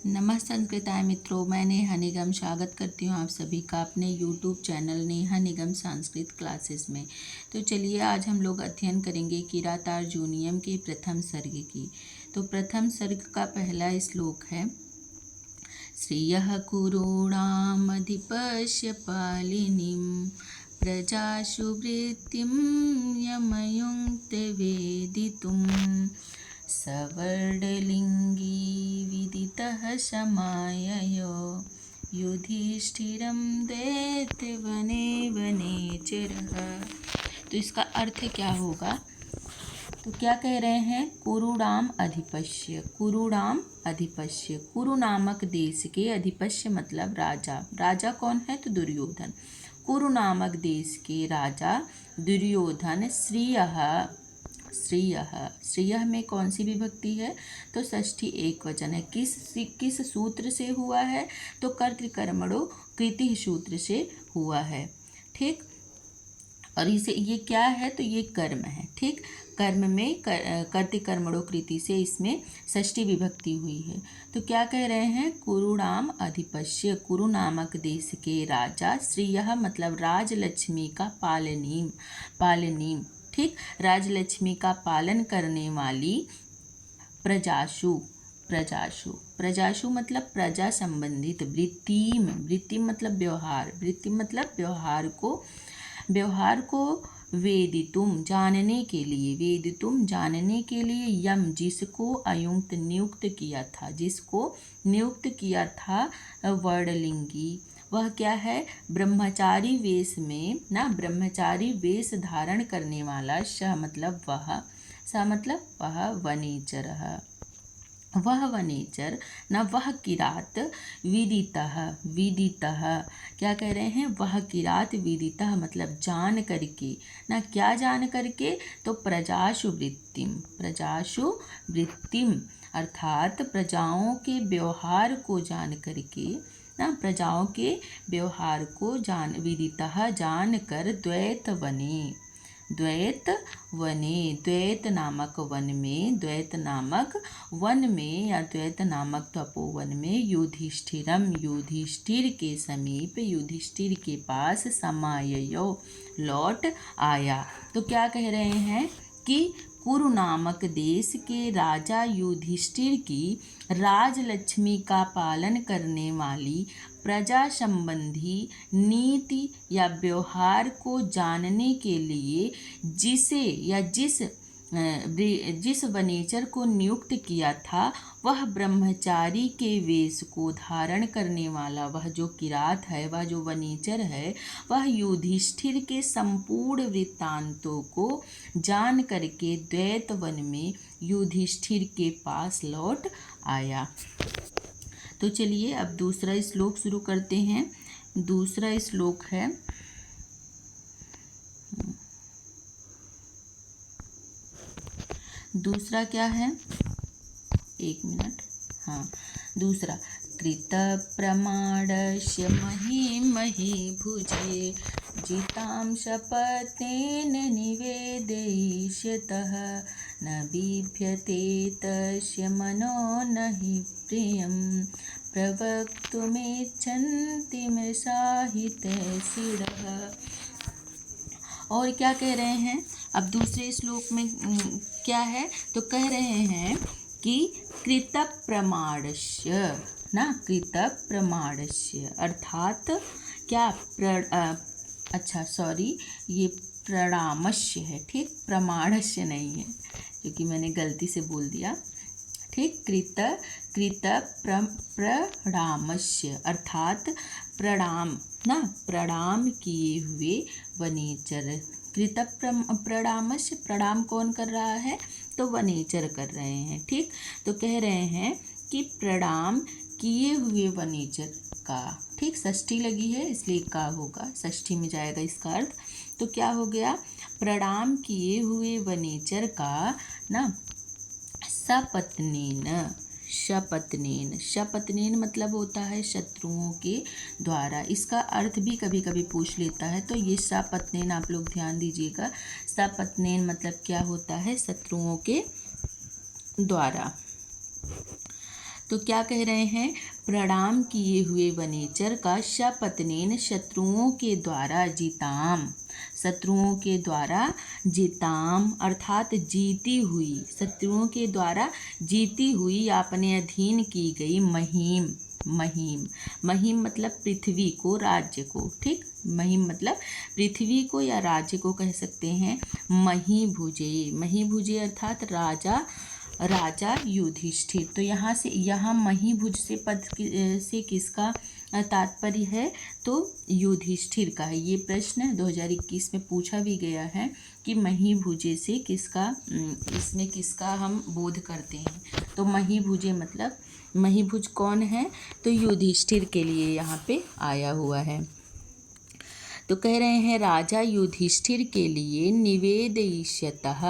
नमः संस्कृताय मित्रों, मैं नेहा निगम स्वागत करती हूँ आप सभी का अपने यूट्यूब चैनल नेहा निगम संस्कृत क्लासेस में। तो चलिए आज हम लोग अध्ययन करेंगे किरातार्जुनीयम के प्रथम सर्ग की। तो प्रथम सर्ग का पहला श्लोक है, श्रियः कुरूणामधिपश्य पालिनीं प्रजासु वृत्तिं यमयुङ्क्ते वेदितुं सवर्णलिङ्गी विदितः समाययो युधिष्ठिरं दैत्यवने वनेचरः। तो इसका अर्थ क्या होगा? तो क्या कह रहे हैं? कुरुणाम अधिपस्य, कुरुणाम अधिपस्य, कुरु नामक देश के अधिपस्य मतलब राजा। राजा कौन है? तो दुर्योधन। कुरु नामक देश के राजा दुर्योधन श्रियः, श्रियः, श्रियः में कौन सी विभक्ति है? तो षष्ठी एक वचन है। किस सूत्र से हुआ है? तो कर्तृकर्मणो कृति सूत्र से हुआ है। ठीक, और इसे ये क्या है? तो ये कर्म है। ठीक, कर्म में कर्तृकर्मणो कृति से इसमें षष्ठी विभक्ति हुई है। तो क्या कह रहे हैं? कुरुणाम अधिपस्य, कुरु नामक देश के राजा, श्रियः मतलब राजलक्ष्मी का पालनीम, पालनीम। ठीक, राजलक्ष्मी का पालन करने वाली प्रजासु, प्रजासु, प्रजासु मतलब प्रजा संबंधित, वृत्तिम, वृत्तिम मतलब व्यवहार, वृत्तिम मतलब व्यवहार को, व्यवहार को वेदितुम जानने के लिए, वेदितुम जानने के लिए, यम जिसको अयुक्त नियुक्त किया था, जिसको नियुक्त किया था वर्णलिंगी, वह क्या है? ब्रह्मचारी वेश में ना, ब्रह्मचारी वेश धारण करने वाला, स मतलब वह, स मतलब वह, वनेचरः, वह वनेचर न, वह किरात, विदितः, विदितः, क्या कह रहे हैं? वह किरात विदितः मतलब जान करके ना, क्या जान करके? तो प्रजासु वृत्तिम, प्रजासु वृत्तिम अर्थात प्रजाओं के व्यवहार को जान करके ना, प्रजाओं के व्यवहार को जान, विदितः जान कर, द्वैत वने, द्वैत वने, द्वैत नामक वन में, द्वैत नामक वन में या द्वैत नामक तपोवन में, युधिष्ठिरम युधिष्ठिर के समीप, युधिष्ठिर के पास, समाययो लौट आया। तो क्या कह रहे हैं कि कुरु नामक देश के राजा युधिष्ठिर की राजलक्ष्मी का पालन करने वाली प्रजा संबंधी नीति या व्यवहार को जानने के लिए जिसे या जिस वनेचर को नियुक्त किया था, वह ब्रह्मचारी के वेश को धारण करने वाला, वह जो किरात है, वह जो वनेचर है, वह युधिष्ठिर के संपूर्ण वृत्तांतों को जान करके द्वैत वन में युधिष्ठिर के पास लौट आया। तो चलिए अब दूसरा श्लोक शुरू करते हैं। दूसरा श्लोक है, दूसरा क्या है? एक मिनट, हाँ, दूसरा, कृत प्रमाणस्य मही भुजे जितां शपथेन निवेदयिष्यतः न बिभ्यते तस्य मनो न हि प्रियं प्रवक्तुमिच्छन्ति साहित्यशिरः। और क्या कह रहे हैं? अब दूसरे श्लोक में क्या है? तो कह रहे हैं कि कृत प्रमाणस्य ना, कृत प्रमाणस्य अर्थात क्या? अच्छा सॉरी, ये प्रणामस्य है। ठीक, प्रमाणस्य नहीं है क्योंकि मैंने गलती से बोल दिया। ठीक, कृत प्रणामस्य अर्थात प्रणाम ना, प्रणाम किए हुए वनेचर। कृत प्रणामस्य, प्रणाम कौन कर रहा है? तो वनेचर कर रहे हैं। ठीक, तो कह रहे हैं कि प्रणाम किए हुए वनेचर का, ठीक, षष्ठी लगी है इसलिए का होगा, षष्ठी में जाएगा इसका अर्थ। तो क्या हो गया? प्रणाम किए हुए वनेचर का ना, सपत्नीन, शपत्नेन, शपत्नेन मतलब होता है शत्रुओं के द्वारा। इसका अर्थ भी कभी कभी पूछ लेता है, तो ये सपत्नेन आप लोग ध्यान दीजिएगा। सपत्नेन मतलब क्या होता है? शत्रुओं के द्वारा। तो क्या कह रहे हैं, प्रणाम किए हुए वनेचर का सपत्नेन शत्रुओं के द्वारा जिताम, शत्रुओं के द्वारा जिताम अर्थात जीती हुई, शत्रुओं के द्वारा जीती हुई अपने अधीन की गई महिम, महिम, महिम मतलब पृथ्वी को, राज्य को, ठीक, महिम मतलब पृथ्वी को या राज्य को कह सकते हैं। महीभुजे, महीभुजे अर्थात राजा, राजा युधिष्ठिर। तो यहाँ से, यहाँ महीभुज से पद से किसका तात्पर्य है, तो युधिष्ठिर का है। ये प्रश्न 2021 में पूछा भी गया है कि महीभुजे से किसका, इसमें किसका हम बोध करते हैं। तो महीभुजे मतलब महीभुज कौन है, तो युधिष्ठिर के लिए यहाँ पे आया हुआ है। तो कह रहे हैं राजा युधिष्ठिर के लिए निवेदयिष्यतः,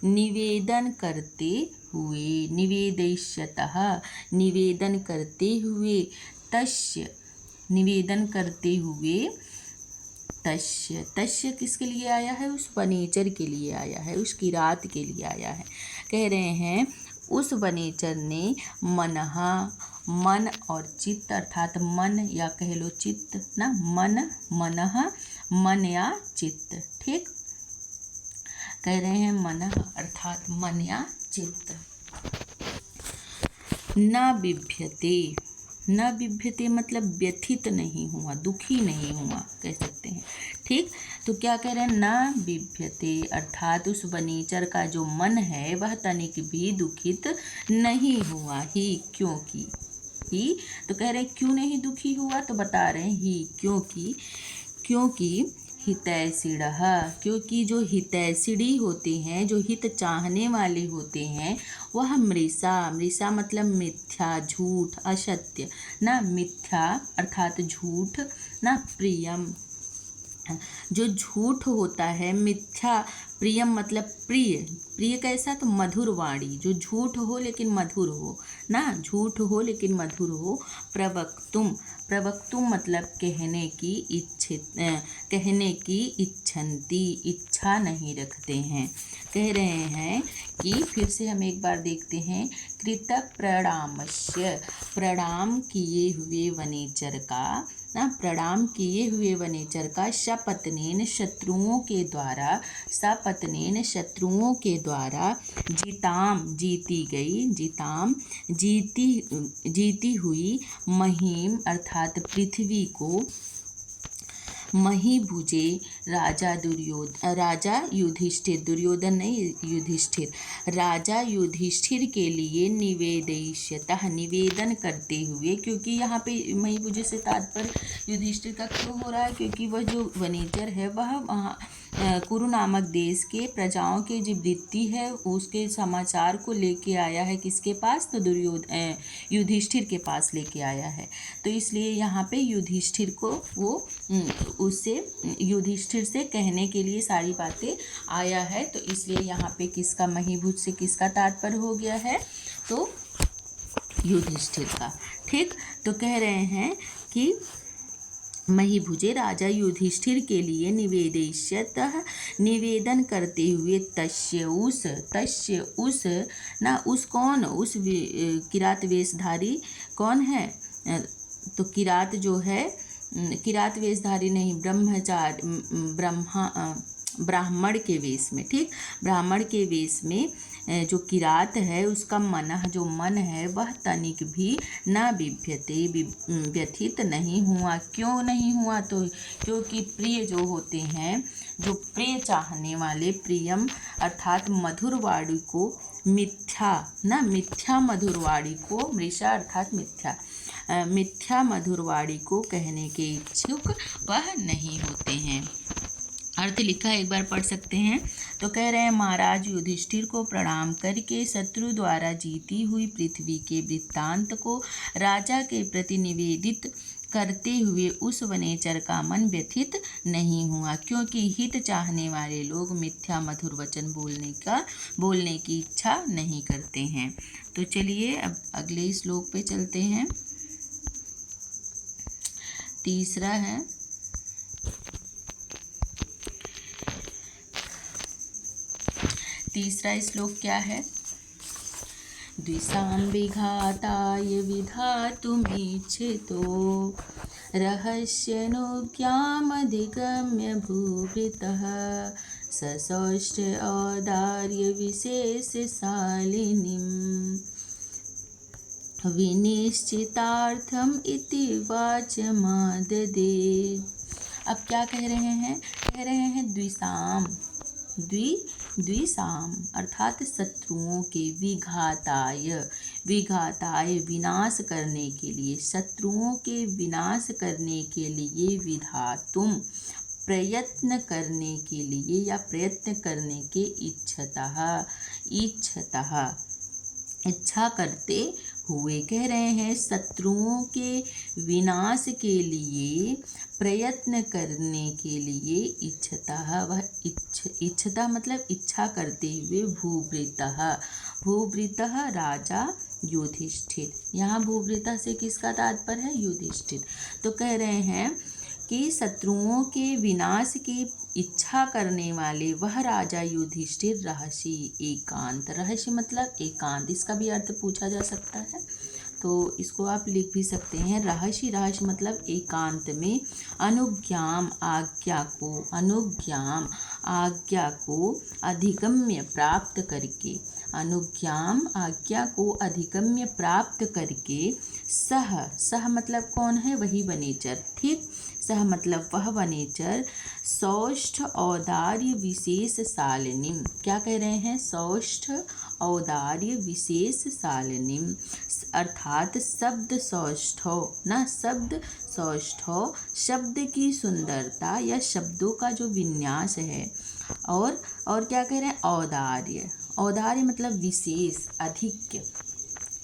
निवेदन करते हुए, निवेदयिष्यतः निवेदन करते हुए, तस्य निवेदन करते हुए, तस्य, तस्य किसके लिए आया है, उस वनेचर के लिए आया है, उस किरात के लिए आया है। कह रहे हैं उस वनेचर ने मनहा, मन और चित्त अर्थात मन या कह लो चित्त ना, मन, मनः मन या चित्त, ठीक, कह रहे हैं मनः अर्थात मन या चित्त। न बिभ्यते, न बिभ्यते मतलब व्यथित नहीं हुआ, दुखी नहीं हुआ कह सकते हैं, ठीक। तो क्या कह रहे हैं, न बिभ्यते अर्थात उस वनेचर का जो मन है वह तनिक भी दुखित नहीं हुआ, ही क्योंकि, ही, तो कह रहे हैं क्यों नहीं दुखी हुआ, तो बता रहे हैं ही क्योंकि, क्योंकि हितैषिणः, क्योंकि जो हितैषिणी होते हैं, जो हित चाहने वाले होते हैं, वह मृषा, मृषा मतलब मिथ्या, झूठ, असत्य ना, मिथ्या अर्थात झूठ ना, प्रियम, जो झूठ होता है, मिथ्या, प्रियम मतलब प्रिय, प्रिय कैसा, तो मधुर वाणी, जो झूठ हो लेकिन मधुर हो ना, झूठ हो लेकिन मधुर हो। प्रवक्तुम, प्रवक्तुम मतलब कहने की इच्छित, कहने की इच्छन्ति, इच्छा नहीं रखते हैं। कह रहे हैं कि फिर से हम एक बार देखते हैं, कृत प्रणामस्य, प्रणाम किए हुए वनेचर का ना, प्रणाम किए हुए वनेचर का सपत्नेन शत्रुओं के द्वारा, सपत्नेन शत्रुओं के द्वारा, जिताम जीती गई, जिताम जीती, जीती हुई, महिम अर्थात पृथ्वी को, महीभुजे राजा राजा युधिष्ठिर, दुर्योधन नहीं युधिष्ठिर, राजा युधिष्ठिर के लिए निवेदयिष्यतः निवेदन करते हुए, क्योंकि यहाँ पे महीभुजे से तात्पर्य युधिष्ठिर का क्यों हो रहा है, क्योंकि वह जो वनेचर है वह कुरु नामक देश के प्रजाओं की जो वृत्ति है उसके समाचार को लेके आया है, किसके पास, तो युधिष्ठिर के पास लेके आया है। तो इसलिए यहाँ पे युधिष्ठिर को वो उससे, युधिष्ठिर से कहने के लिए सारी बातें आया है। तो इसलिए यहाँ पे किसका, महीभुज से किसका तात्पर्य हो गया है, तो युधिष्ठिर का, ठीक। तो कह रहे हैं कि महीभुजे राजा युधिष्ठिर के लिए निवेदयिष्यतः निवेदन करते हुए, तस्य उस ना, उस कौन, उस किरात वेशधारी कौन है, तो किरात जो है, किरात वेशधारी नहीं, ब्राह्मण के वेश में, ठीक, ब्राह्मण के वेश में जो किरात है उसका मन, जो मन है वह तनिक भी न बिभ्यते, व्यथित नहीं हुआ। क्यों नहीं हुआ, तो क्योंकि प्रिय जो होते हैं, जो प्रिय चाहने वाले, प्रियम अर्थात मधुर वाणी को, मिथ्या ना, मिथ्या मधुर वाणी को, मृषा अर्थात मिथ्या, मिथ्या मधुर वाणी को कहने के इच्छुक वह नहीं होते हैं। अर्थ लिखा एक बार पढ़ सकते हैं। तो कह रहे हैं महाराज युधिष्ठिर को प्रणाम करके शत्रु द्वारा जीती हुई पृथ्वी के वृत्तांत को राजा के प्रति निवेदित करते हुए उस वनेचर का मन व्यथित नहीं हुआ, क्योंकि हित चाहने वाले लोग मिथ्या मधुर वचन बोलने की इच्छा नहीं करते हैं। तो चलिए अब अगले श्लोक पे चलते हैं। तीसरा है, तीसरा श्लोक क्या है, द्विषां विघाताय विधातुमीच्छितो रहस्यनुज्ञामधिगम्य भूभृतः ससौष्ठ औदार्यविशेषशालिनीम् विनिश्चितार्थम इति वाचमाददे। अब क्या कह रहे हैं? कह रहे हैं द्विषाम अर्थात शत्रुओं के विघाताय विनाश करने के लिए, शत्रुओं के विनाश करने के लिए विधातुम प्रयत्न करने के लिए या प्रयत्न करने के इच्छा करते हुए। कह रहे हैं शत्रुओं के विनाश के लिए प्रयत्न करने के लिए इच्छता मतलब इच्छा करते हुए भूभृतः राजा युधिष्ठिर। यहाँ भूभृतः से किसका तात्पर्य है? युधिष्ठिर। तो कह रहे हैं कि शत्रुओं के विनाश की इच्छा करने वाले वह राजा युधिष्ठिर रहस्य एकांत, रहस्य मतलब एकांत, इसका भी अर्थ पूछा जा सकता है तो इसको आप लिख भी सकते हैं। रहस्य मतलब एकांत में अनुज्ञाम आज्ञा को अधिगम्य प्राप्त करके, अनुज्ञाम आज्ञा को अधिगम्य प्राप्त करके सह मतलब कौन है? वही वनेचर, ठीक। सह मतलब वह वनेचर सौष्ठ औदार्य विशेष शालिनीम। क्या कह रहे हैं? सौष्ठ औदार्य विशेष शालिनीम अर्थात शब्द सौष्ठव शब्द की सुंदरता या शब्दों का जो विन्यास है। और क्या कह रहे हैं? औदार्य मतलब विशेष, अधिक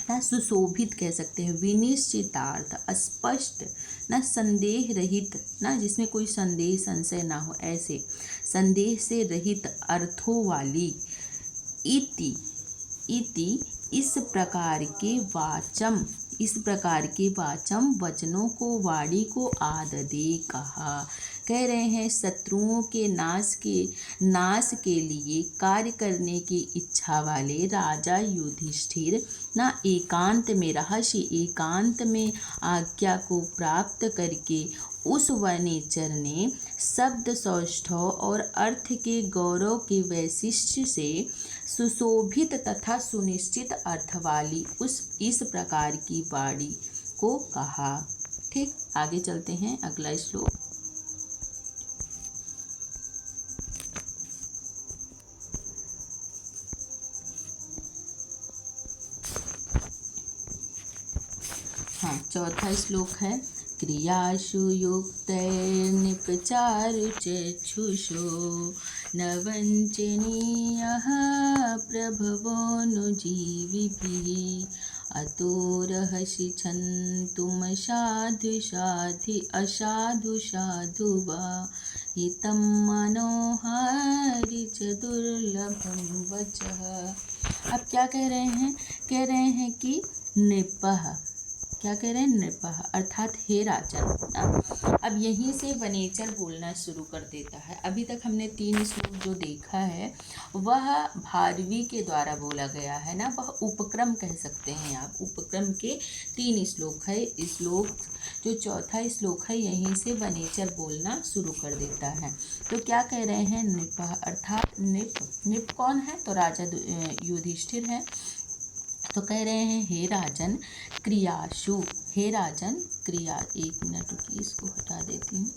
ना, सुशोभित कह सकते हैं। विनिश्चितार्थ स्पष्ट ना, संदेह रहित ना, जिसमें कोई संदेह संशय ना हो, ऐसे संदेह से रहित अर्थों वाली। इति इस प्रकार के वाचम वचनों को वाणी को आददे कहा। कह रहे हैं शत्रुओं के नाश के लिए कार्य करने की इच्छा वाले राजा युधिष्ठिर ना एकांत में रहस्य एकांत में आज्ञा को प्राप्त करके उस वनेचर ने शब्द सौष्ठव और अर्थ के गौरव के वैशिष्ट्य से सुशोभित तथा सुनिश्चित अर्थ वाली इस प्रकार की वाणी को कहा। ठीक, आगे चलते हैं अगला श्लोक। हाँ, चौथा श्लोक है क्रियाशु युक्तैर्निपचारुचक्षुषो न वञ्चनीयः प्रभवोऽनुजीविभिः अतो रहसि क्षन्तुमसाधु असाधु वा हितं मनोहारि च दुर्लभं वचः। अब क्या कह रहे हैं? कह रहे हैं कि नृपः, क्या कह रहे हैं? नृपः अर्थात हे राजन। अब यहीं से वनेचर बोलना शुरू कर देता है। अभी तक हमने 3 श्लोक जो देखा है वह भारवी के द्वारा बोला गया है ना, वह उपक्रम कह सकते हैं आप। उपक्रम के 3 श्लोक है। श्लोक जो चौथा श्लोक है यहीं से वनेचर बोलना शुरू कर देता है। तो क्या कह रहे हैं? नृपः अर्थात नृप कौन है? तो राजा युधिष्ठिर है। तो कह रहे हैं हे राजन क्रियाशु, हे राजन क्रिया, एक मिनट रुकिए इसको हटा देती हूँ।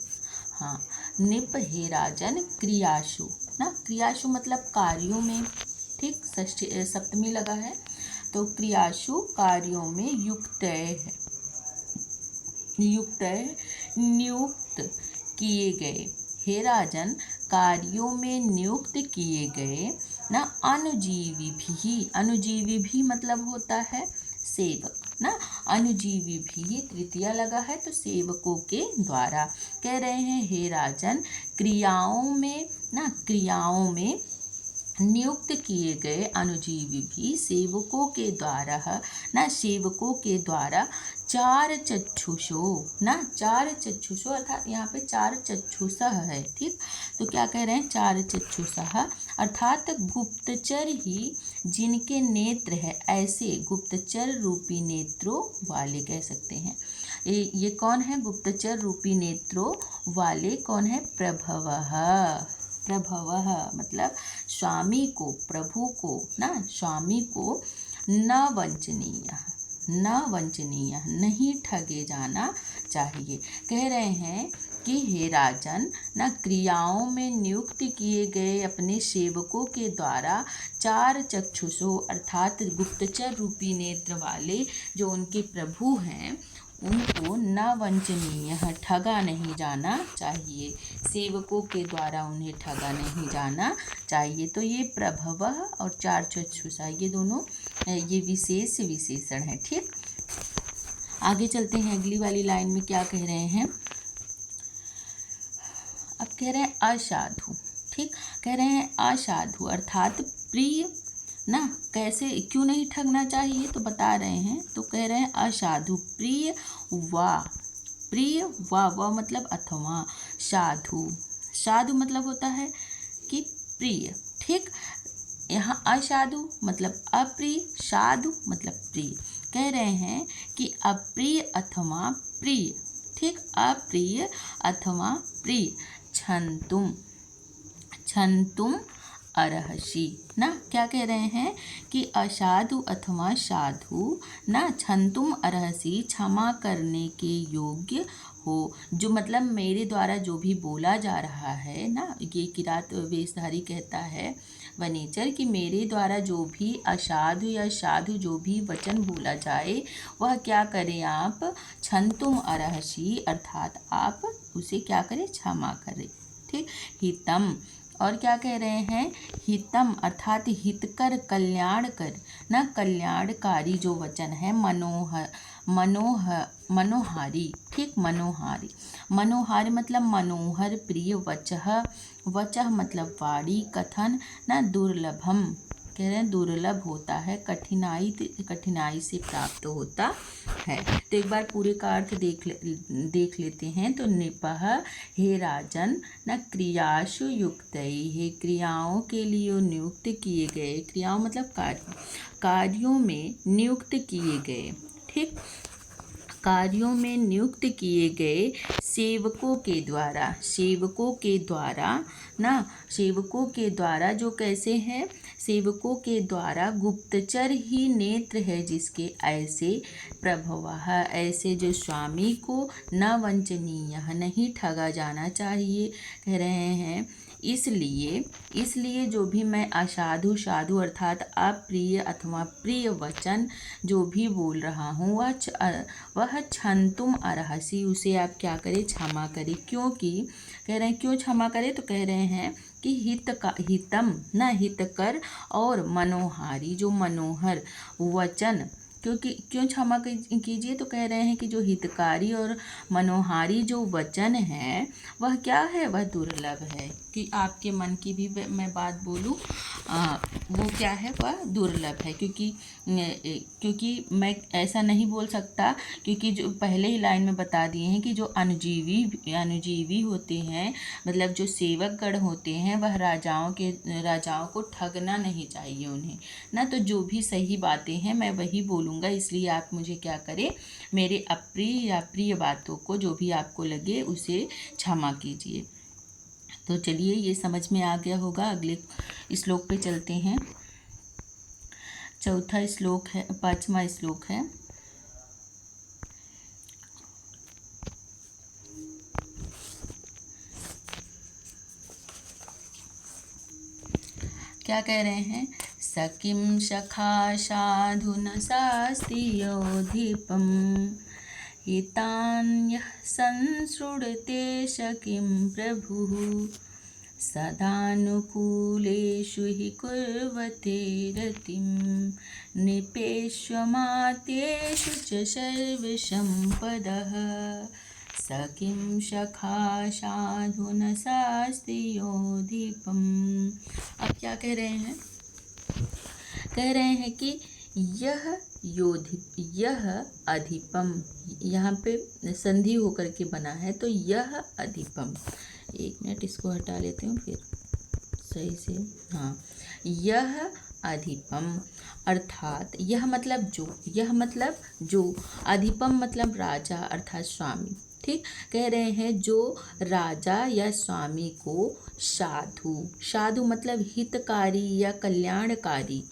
हाँ, निप हे राजन क्रियाशु ना, क्रियाशु मतलब कार्यों में, ठीक, सप्तमी लगा है तो क्रियाशु कार्यों में युक्त नियुक्त किए गए। हे राजन कार्यों में नियुक्त किए गए ना, अनुजीवी भी मतलब होता है सेवक ना, अनुजीवी भी तृतीया लगा है तो सेवकों के द्वारा। कह रहे हैं हे राजन क्रियाओं में नियुक्त किए गए अनुजीवी भी सेवकों के द्वारा ना, सेवकों के द्वारा 4 चक्षुषो ना, 4 चक्षुषो अर्थात यहाँ पे 4 चक्षुषः है, ठीक। तो क्या कह रहे हैं? 4 चक्षुषः अर्थात गुप्तचर ही जिनके नेत्र है, ऐसे गुप्तचर रूपी नेत्रों वाले कह सकते हैं। ये कौन है? गुप्तचर रूपी नेत्रों वाले कौन है? प्रभवः। प्रभवः मतलब स्वामी को, प्रभु को ना, स्वामी को न वंचनीय, न वंचनीय, नहीं ठगे जाना चाहिए। कह रहे हैं कि हे राजन, न क्रियाओं में नियुक्त किए गए अपने सेवकों के द्वारा 4 चक्षुषों अर्थात गुप्तचर रूपी नेत्र वाले जो उनके प्रभु हैं, उनको न वंचनीय, ठगा नहीं जाना चाहिए। सेवकों के द्वारा उन्हें ठगा नहीं जाना चाहिए। तो ये प्रभवः और 4 चक्षुषा ये दोनों ये विशेष विशेषण है। ठीक, आगे चलते हैं। अगली वाली लाइन में क्या कह रहे हैं? अब कह रहे हैं असाधु। ठीक, कह रहे हैं असाधु अर्थात प्रिय ना, कैसे क्यों नहीं ठगना चाहिए तो बता रहे हैं। तो कह रहे हैं असाधु प्रिय वा, प्रिय वा मतलब अथवा, साधु, साधु मतलब होता है कि प्रिय। ठीक, यहाँ असाधु मतलब अप्रिय, साधु मतलब प्रिय। कह रहे हैं कि अप्रिय अथवा प्रिय। ठीक, अप्रिय अथवा प्रिय, क्षन्तुम, क्षन्तुम अर्हसि ना। क्या कह रहे हैं कि असाधु अथवा साधु ना, क्षन्तुम अर्हसि क्षमा करने के योग्य हो। जो मतलब मेरे द्वारा जो भी बोला जा रहा है ना, ये किरात वेशधारी कहता है वनेचर कि मेरे द्वारा जो भी असाधु या साधु जो भी वचन बोला जाए वह क्या करें आप? क्षन्तुम अर्हसि अर्थात आप उसे क्या करें? क्षमा करें। ठीक, हितम, और क्या कह रहे हैं? हितम अर्थात हितकर, कल्याणकर ना, कल्याणकारी जो वचन है, मनोहारी। ठीक, मनोहारी, मनोहारी मतलब मनोहर, प्रिय, वचः, वचः मतलब वाणी, कथन ना, दुर्लभम, कह रहे हैं दुर्लभ होता है, कठिनाई से प्राप्त होता है। तो एक बार पूरे का अर्थ देख लेते हैं। तो नृपः, हे राजन, न क्रियासु युक्तैः, हे क्रियाओं के लिए नियुक्त किए गए, क्रियाओं मतलब कार्यों में नियुक्त किए गए। ठीक, कार्यों में नियुक्त किए गए सेवकों के द्वारा, सेवकों के द्वारा ना, सेवकों के द्वारा जो कैसे हैं? सेवकों के द्वारा गुप्तचर ही नेत्र है जिसके, ऐसे प्रभवः, ऐसे जो स्वामी को न वंचनीय, नहीं ठगा जाना चाहिए। कह रहे हैं इसलिए जो भी मैं असाधु, साधु अर्थात अप्रिय अथवा प्रिय वचन जो भी बोल रहा हूँ वह क्षन्तुम अर्हसि, उसे आप क्या करें? क्षमा करें। क्योंकि कह रहे हैं क्यों क्षमा करें? तो कह रहे हैं कि हितम न, हितकर और मनोहारी जो मनोहर वचन, क्योंकि क्यों क्षमा कीजिए? तो कह रहे हैं कि जो हितकारी और मनोहारी जो वचन है वह क्या है? वह दुर्लभ है। कि आपके मन की भी मैं बात बोलूं, वो क्या है? वह दुर्लभ है। क्योंकि मैं ऐसा नहीं बोल सकता, क्योंकि जो पहले ही लाइन में बता दिए हैं कि जो अनुजीवी होते हैं, मतलब जो सेवकगण होते हैं, वह राजाओं को ठगना नहीं चाहिए उन्हें ना। तो जो भी सही बातें हैं मैं वही बोलूँगा, इसलिए आप मुझे क्या करें? मेरे अप्रिय या प्रिय बातों को जो भी आपको लगे उसे क्षमा कीजिए। तो चलिए, ये समझ में आ गया होगा। अगले श्लोक पे चलते हैं। चौथा श्लोक है, 5वां श्लोक है। क्या कह रहे हैं? सकिं सखा साधुना शास्ति योधिपम् हितान्यः संसृणुते सकिं प्रभुः सदानुकूलेषु हि कुर्वते रतिं नृपेष्वमातेषु च सर्वसम्पदः सकिं सखा साधुना शास्ति योधिपम्। अब क्या कह रहे हैं? कह रहे हैं कि यह अधिपम, यहाँ पे संधि होकर के बना है, तो यह अधिपम। एक मिनट इसको हटा लेती हूँ, फिर सही से, हाँ। यह अधिपम अर्थात यह मतलब जो, यह मतलब जो, अधिपम मतलब राजा अर्थात स्वामी। ठीक, कह रहे हैं जो राजा या स्वामी को साधु, साधु मतलब हितकारी या कल्याणकारी,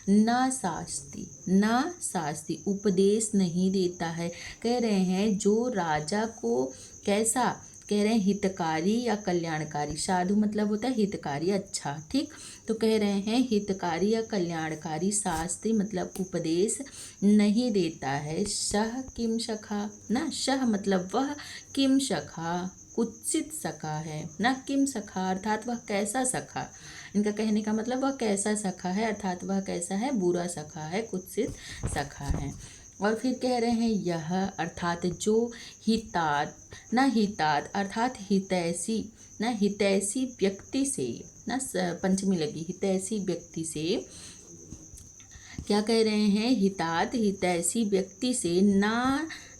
न शास्ति, न शास्ति उपदेश नहीं देता है। कह रहे हैं जो राजा को कैसा, कह रहे हैं हितकारी या कल्याणकारी, साधु मतलब होता है हितकारी, अच्छा। ठीक, तो कह रहे हैं हितकारी या कल्याणकारी शास्त्री मतलब उपदेश नहीं देता है। सह किम सखा, ना सह मतलब वह, किम सखा कुत्सित सखा है ना, किम सखा अर्थात वह कैसा सखा। इनका कहने का मतलब वह कैसा सखा है अर्थात वह कैसा है, बुरा सखा है, कुत्सित सखा है। और फिर कह रहे हैं यह अर्थात जो, हितात ना, हितात अर्थात हितैषी ना, हितैषी व्यक्ति से ना, पंचमी लगी, हितैषी व्यक्ति से क्या कह रहे हैं, हितात हितैषी व्यक्ति से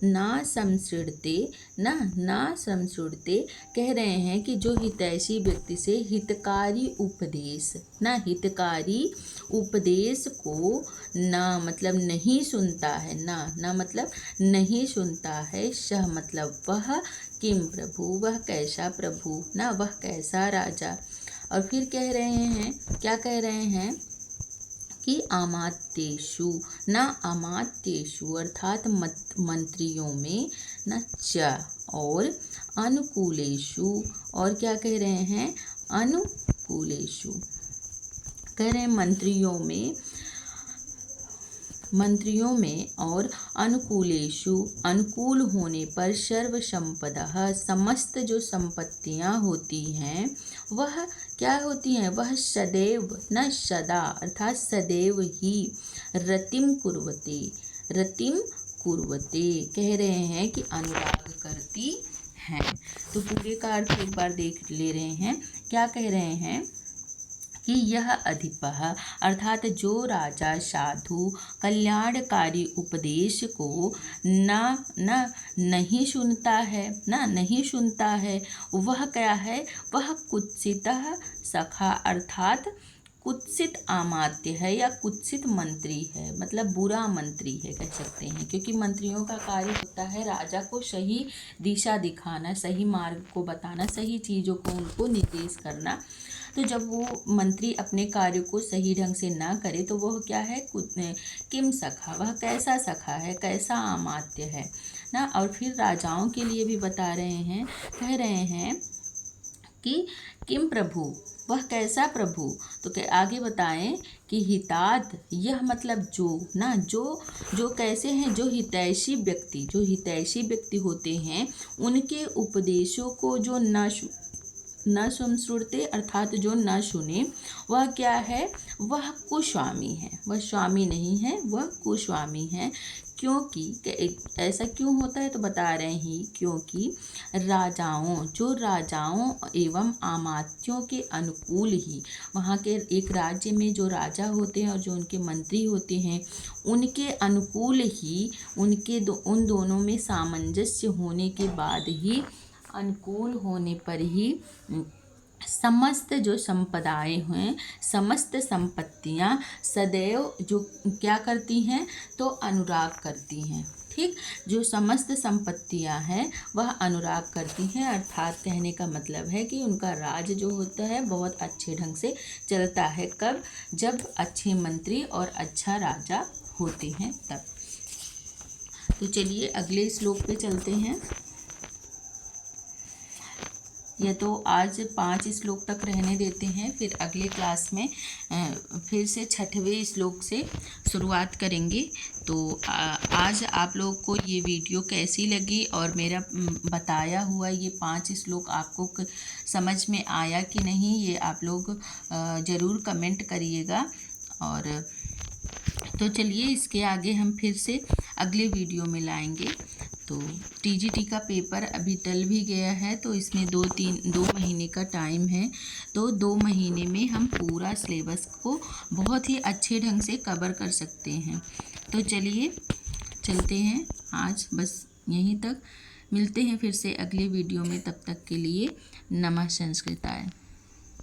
ना संसृणते, ना संसृणते, कह रहे हैं कि जो हितैषी व्यक्ति से हितकारी उपदेश ना, हितकारी उपदेश को ना मतलब नहीं सुनता है, ना मतलब नहीं सुनता है, सह मतलब वह, किम प्रभु वह कैसा प्रभु ना, वह कैसा राजा। और फिर कह रहे हैं, क्या कह रहे हैं कि अमात्येषु न, अमात्येषु अर्थात मंत्रियों में न, च और अनुकूलेषु, और क्या कह रहे हैं, अनुकूलेषु, कह रहे हैं मंत्रियों में और अनुकूलेषु अनुकूल होने पर सर्व संपदा समस्त जो संपत्तियां होती हैं वह क्या होती हैं, वह सदैव न, सदा अर्थात सदैव ही रतिम कुर्वते, रतिम कुर्वते, कह रहे हैं कि अनुराग करती हैं। तो पूरे का अर्थ एक बार देख ले रहे हैं। क्या कह रहे हैं कि यह अधिपः अर्थात जो राजा साधु कल्याणकारी उपदेश को नहीं सुनता है, नहीं सुनता है, वह क्या है, वह कुत्सितः सखा अर्थात कुत्सित अमात्य है या कुत्सित मंत्री है, मतलब बुरा मंत्री है कह सकते हैं, क्योंकि मंत्रियों का कार्य होता है राजा को सही दिशा दिखाना, सही मार्ग को बताना, सही चीज़ों को उनको निर्देश करना। तो जब वो मंत्री अपने कार्य को सही ढंग से ना करे तो वह क्या है, किम सखा वह कैसा सखा है, कैसा अमात्य है ना। और फिर राजाओं के लिए भी बता रहे हैं, कह रहे हैं कि किम प्रभु वह कैसा प्रभु। तो आगे बताएं कि हितात यह मतलब जो ना, जो कैसे हैं, जो हितैषी व्यक्ति होते हैं उनके उपदेशों को जो न संसृणते अर्थात जो न सुने, वह क्या है, वह कुस्वामी है, वह स्वामी नहीं है, वह कुस्वामी है। क्योंकि ऐसा क्यों होता है तो बता रहे हैं, क्योंकि राजाओं एवं अमात्यों के अनुकूल ही, वहाँ के एक राज्य में जो राजा होते हैं और जो उनके मंत्री होते हैं उनके अनुकूल ही, उन दोनों में सामंजस्य होने के बाद ही, अनुकूल होने पर ही समस्त जो संपदाएं हैं, समस्त संपत्तियां सदैव जो क्या करती हैं तो अनुराग करती हैं। ठीक, जो समस्त संपत्तियां हैं वह अनुराग करती हैं, अर्थात कहने का मतलब है कि उनका राज जो होता है बहुत अच्छे ढंग से चलता है। कब, जब अच्छे मंत्री और अच्छा राजा होते हैं तब। तो चलिए अगले श्लोक पे चलते हैं। यह तो आज 5 श्लोक तक रहने देते हैं, फिर अगले क्लास में फिर से 6वें श्लोक से शुरुआत करेंगे। तो आज आप लोग को ये वीडियो कैसी लगी और मेरा बताया हुआ ये 5 श्लोक आपको समझ में आया कि नहीं, ये आप लोग ज़रूर कमेंट करिएगा। और तो चलिए इसके आगे हम फिर से अगले वीडियो में लाएंगे। तो टीजीटी का पेपर अभी टल भी गया है, तो इसमें 2 महीने का टाइम है। तो 2 महीने में हम पूरा सिलेबस को बहुत ही अच्छे ढंग से कवर कर सकते हैं। तो चलिए चलते हैं, आज बस यहीं तक, मिलते हैं फिर से अगले वीडियो में। तब तक के लिए नमः संस्कृताय।